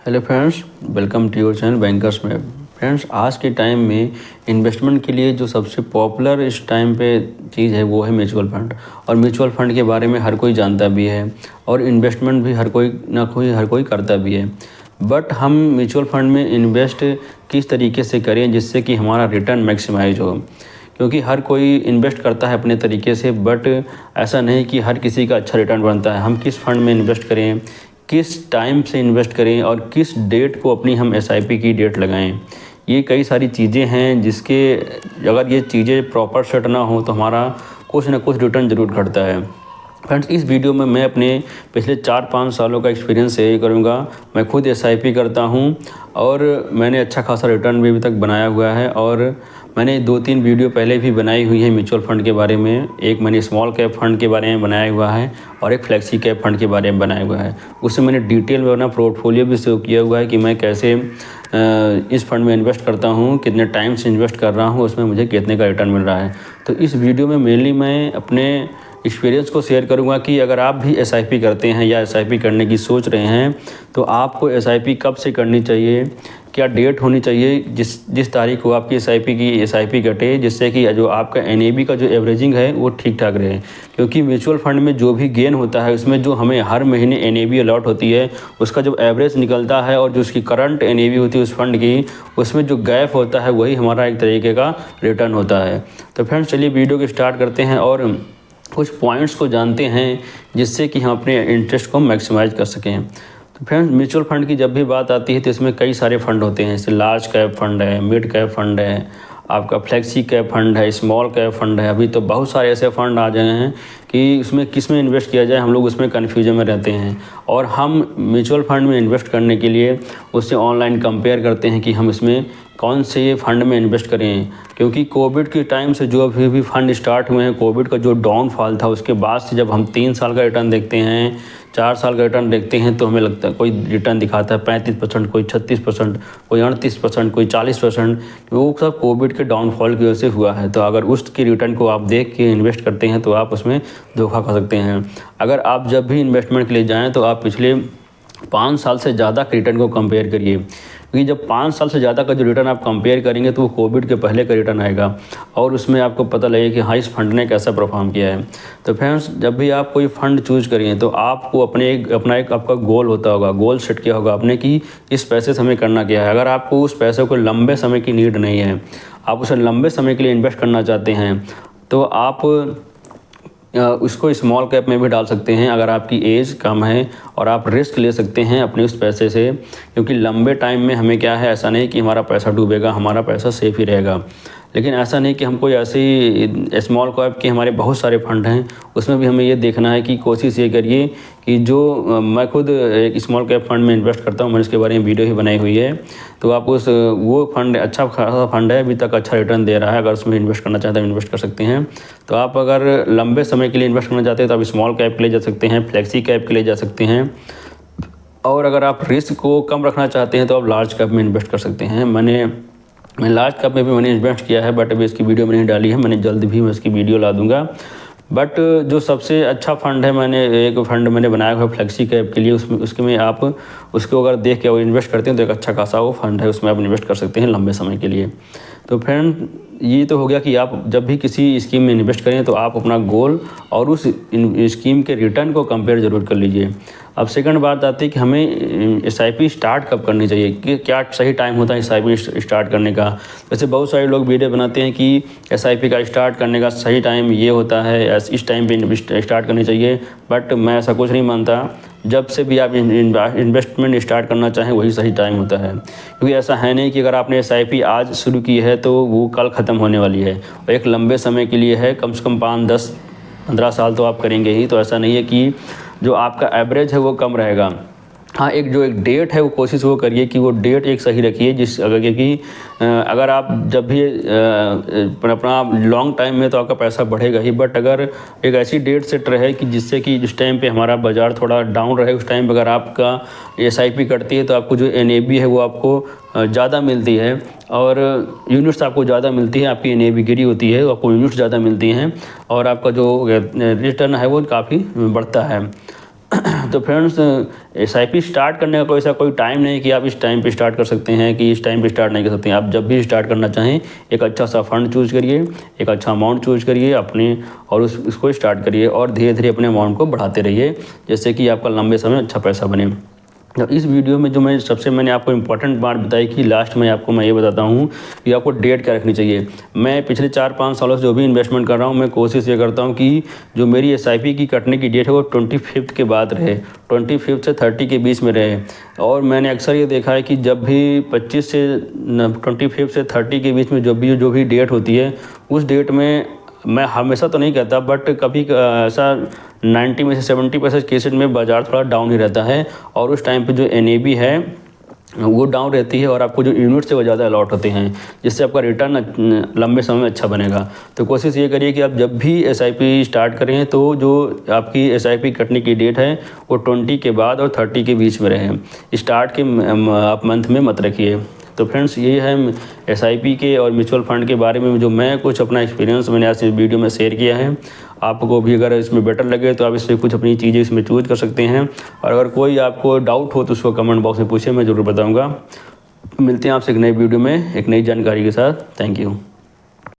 Hello friends, welcome to your channel bankers में। Friends, आज के टाइम में इन्वेस्टमेंट के लिए जो सबसे पॉपुलर इस टाइम पे चीज़ है वो है म्यूचुअल फंड। और म्यूचुअल फंड के बारे में हर कोई जानता भी है और इन्वेस्टमेंट भी हर कोई करता भी है। बट हम म्यूचुअल फंड में इन्वेस्ट किस तरीके से करें जिससे कि हमारा रिटर्न मैक्सिमाइज हो, क्योंकि हर कोई इन्वेस्ट करता है अपने तरीके से। बट ऐसा नहीं कि हर किसी का अच्छा रिटर्न बनता है। हम किस फंड में इन्वेस्ट करें, किस टाइम से इन्वेस्ट करें और किस डेट को अपनी हम एसआईपी की डेट लगाएं, ये कई सारी चीज़ें हैं जिसके अगर ये चीज़ें प्रॉपर सेट ना हो तो हमारा कुछ ना कुछ रिटर्न ज़रूर घटता है। फ्रेंड्स, इस वीडियो में मैं अपने पिछले 4-5 सालों का एक्सपीरियंस शेयर करूंगा। मैं खुद एसआईपी करता हूं और मैंने अच्छा खासा रिटर्न भी अभी तक बनाया हुआ है। और मैंने 2-3 वीडियो पहले भी बनाई हुई है म्यूचुअल फंड के बारे में। एक मैंने स्मॉल कैप फंड के बारे में बनाया हुआ है और एक फ्लेक्सी कैप फंड के बारे में बनाया हुआ है। उसमें मैंने डिटेल में अपना पोर्टफोलियो भी शो किया हुआ है कि मैं कैसे इस फंड में इन्वेस्ट करता हूँ, कितने टाइम से इन्वेस्ट कर रहा हूँ, उसमें मुझे कितने का रिटर्न मिल रहा है। तो इस वीडियो में मेनली मैं अपने एक्सपीरियंस को शेयर करूंगा कि अगर आप भी एसआईपी करते हैं या एसआईपी करने की सोच रहे हैं तो आपको एसआईपी कब से करनी चाहिए, क्या डेट होनी चाहिए जिस तारीख को आपकी एसआईपी कटे, जिससे कि जो आपका एनएबी का जो एवरेजिंग है वो ठीक ठाक रहे। क्योंकि म्यूचुअल फंड में जो भी गेन होता है उसमें जो हमें हर महीने एनएबी अलॉट होती है उसका जब एवरेज निकलता है और जो उसकी करंट एनएबी होती है उस फंड की, उसमें जो गैप होता है वही हमारा एक तरीके का रिटर्न होता है। तो फ्रेंड्स, चलिए वीडियो को स्टार्ट करते हैं और कुछ पॉइंट्स को जानते हैं जिससे कि हम अपने इंटरेस्ट को मैक्सिमाइज कर सकें। तो फ्रेंड्स, म्यूचुअल फंड की जब भी बात आती है तो इसमें कई सारे फंड होते हैं। जैसे लार्ज कैप फंड है, मिड कैप फंड है, आपका फ्लेक्सी कैप फंड है, स्मॉल कैप फंड है। अभी तो बहुत सारे ऐसे फंड आ गए हैं कि उसमें किस में इन्वेस्ट किया जाए हम लोग उसमें कन्फ्यूजन में रहते हैं। और हम म्यूचुअल फंड में इन्वेस्ट करने के लिए उससे ऑनलाइन कंपेयर करते हैं कि हम इसमें कौन से ये फंड में इन्वेस्ट करें। क्योंकि कोविड के टाइम से जो अभी भी फंड स्टार्ट हुए हैं, कोविड का जो डाउनफॉल था उसके बाद से जब हम 3 साल का रिटर्न देखते हैं, 4 साल का रिटर्न देखते हैं, तो हमें लगता है कोई रिटर्न दिखाता है 35%, कोई 36%, कोई 38%, कोई 40%। वो सब कोविड के डाउनफॉल की वजह से हुआ है। तो अगर उसके रिटर्न को आप देख के इन्वेस्ट करते हैं तो आप उसमें धोखा खा सकते हैं। अगर आप जब भी इन्वेस्टमेंट के लिए जाएँ तो आप पिछले 5 साल से ज़्यादा के रिटर्न को कंपेयर करिए। क्योंकि जब 5 साल से ज़्यादा का जो रिटर्न आप कंपेयर करेंगे तो वो कोविड के पहले का रिटर्न आएगा और उसमें आपको पता लगेगा कि हाँ, इस फंड ने कैसा परफॉर्म किया है। तो फ्रेंड्स, जब भी आप कोई फंड चूज़ करिए तो आपको अपना एक आपका गोल होता होगा, गोल सेट किया होगा आपने कि इस पैसे से हमें करना क्या है। अगर आपको उस पैसे को लंबे समय की नीड नहीं है, आप उसे लंबे समय के लिए इन्वेस्ट करना चाहते हैं, तो आप उसको स्मॉल कैप में भी डाल सकते हैं अगर आपकी एज कम है और आप रिस्क ले सकते हैं अपने उस पैसे से। क्योंकि लंबे टाइम में हमें क्या है, ऐसा नहीं कि हमारा पैसा डूबेगा, हमारा पैसा सेफ ही रहेगा। लेकिन ऐसा नहीं कि हमको ऐसे ही स्मॉल कैप के हमारे बहुत सारे फंड हैं, उसमें भी हमें ये देखना है कि कोशिश ये करिए कि जो मैं खुद एक स्मॉल कैप फंड में इन्वेस्ट करता हूँ, मैंने इसके बारे में वीडियो ही बनाई हुई है। तो आप वो फंड अच्छा खासा फंड है, अभी तक अच्छा रिटर्न दे रहा है। अगर उसमें इन्वेस्ट करना चाहते हैं इन्वेस्ट कर सकते हैं। तो आप अगर लंबे समय के लिए इन्वेस्ट करना चाहते हैं तो आप स्मॉल कैप के लिए जा सकते हैं, फ्लेक्सी कैप के लिए जा सकते हैं। और अगर आप रिस्क को कम रखना चाहते हैं तो आप लार्ज कैप में इन्वेस्ट कर सकते हैं। मैं लार्ज कैप में भी मैंने इन्वेस्ट किया है, बट अभी इसकी वीडियो मैंने नहीं डाली है। मैंने जल्द भी मैं इसकी वीडियो ला दूंगा। बट जो सबसे अच्छा फ़ंड है, मैंने एक फ़ंड मैंने बनाया हुआ है फ्लेक्सी कैप के लिए। उसके में आप उसको अगर देख के इन्वेस्ट करते हैं तो एक अच्छा खासा वो फंड है, उसमें आप इन्वेस्ट कर सकते हैं लंबे समय के लिए। तो फ्रेंड, ये तो हो गया कि आप जब भी किसी स्कीम में इन्वेस्ट करें तो आप अपना गोल और उस स्कीम के रिटर्न को कंपेयर ज़रूर कर लीजिए। अब सेकंड बात आती है कि हमें एसआईपी स्टार्ट कब करनी चाहिए, कि क्या सही टाइम होता है एसआईपी स्टार्ट करने का। वैसे बहुत सारे लोग वीडियो बनाते हैं कि एसआईपी का स्टार्ट करने का सही टाइम ये होता है, इस टाइम पे स्टार्ट करनी चाहिए। बट मैं ऐसा कुछ नहीं मानता। जब से भी आप इन्वेस्टमेंट स्टार्ट करना चाहें वही सही टाइम होता है। क्योंकि ऐसा है नहीं कि अगर आपने एसआईपी आज शुरू की है तो वो कल ख़त्म होने वाली है। एक लंबे समय के लिए है, कम से कम 5-10-15 साल तो आप करेंगे ही। तो ऐसा नहीं है कि जो आपका एवरेज है वो कम रहेगा। हाँ, एक डेट है वो कोशिश वो करिए कि वो डेट एक सही रखिए क्योंकि अगर आप जब भी अपना लॉन्ग टाइम में तो आपका पैसा बढ़ेगा ही। बट अगर एक ऐसी डेट सेट रहे कि जिससे कि जिस टाइम पे हमारा बाज़ार थोड़ा डाउन रहे, उस टाइम पे अगर आपका एसआईपी करती है तो आपको जो एनएबी है वो आपको ज़्यादा मिलती है और यूनिट्स आपको ज़्यादा मिलती है। आपकी एनएबी गिरी होती है तो आपको यूनिट्स ज़्यादा मिलती हैं और आपका जो रिटर्न है वो काफ़ी बढ़ता है। तो फ्रेंड्स, SIP स्टार्ट करने का कोई ऐसा कोई टाइम नहीं कि आप इस टाइम पे स्टार्ट कर सकते हैं कि इस टाइम पे स्टार्ट नहीं कर सकते हैं। आप जब भी स्टार्ट करना चाहें एक अच्छा सा फंड चूज़ करिए, एक अच्छा अमाउंट चूज़ करिए अपने, और उसको स्टार्ट करिए और धीरे धीरे अपने अमाउंट को बढ़ाते रहिए, जिससे कि आपका लंबे समय अच्छा पैसा बने। तो इस वीडियो में जो मैंने आपको इम्पोर्टेंट बात बताई कि लास्ट में आपको मैं ये बताता हूँ कि आपको डेट क्या रखनी चाहिए। मैं पिछले 4-5 सालों से जो भी इन्वेस्टमेंट कर रहा हूँ, मैं कोशिश ये करता हूँ कि जो मेरी SIP की कटने की डेट है वो 25 के बाद रहे, 25 से 30 के बीच में रहे। और मैंने अक्सर ये देखा है कि जब भी 25 से 25 से 30 के बीच में जो भी डेट होती है, उस डेट में मैं हमेशा तो नहीं कहता, बट कभी ऐसा 90 में से 70% केसेस में बाज़ार थोड़ा डाउन ही रहता है, और उस टाइम पे जो NAV है वो डाउन रहती है और आपको जो यूनिट्स है वो ज़्यादा अलॉट होते हैं, जिससे आपका रिटर्न लंबे समय में अच्छा बनेगा। तो कोशिश ये करिए कि आप जब भी SIP स्टार्ट करें तो जो आपकी SIP कटने की डेट है वो 20 के बाद और 30 के बीच में रहे। स्टार्ट के आप मंथ में मत रखिए। तो फ्रेंड्स, ये है SIP के और म्यूचुअल फंड के बारे में जो मैं कुछ अपना एक्सपीरियंस मैंने आज इस वीडियो में शेयर किया है। आपको भी अगर इसमें बेटर लगे तो आप इससे कुछ अपनी चीज़ें इसमें चूज़ कर सकते हैं, और अगर कोई आपको डाउट हो तो उसको कमेंट बॉक्स में पूछिए, मैं ज़रूर बताऊँगा। मिलते हैं आपसे एक नई वीडियो में एक नई जानकारी के साथ। Thank you.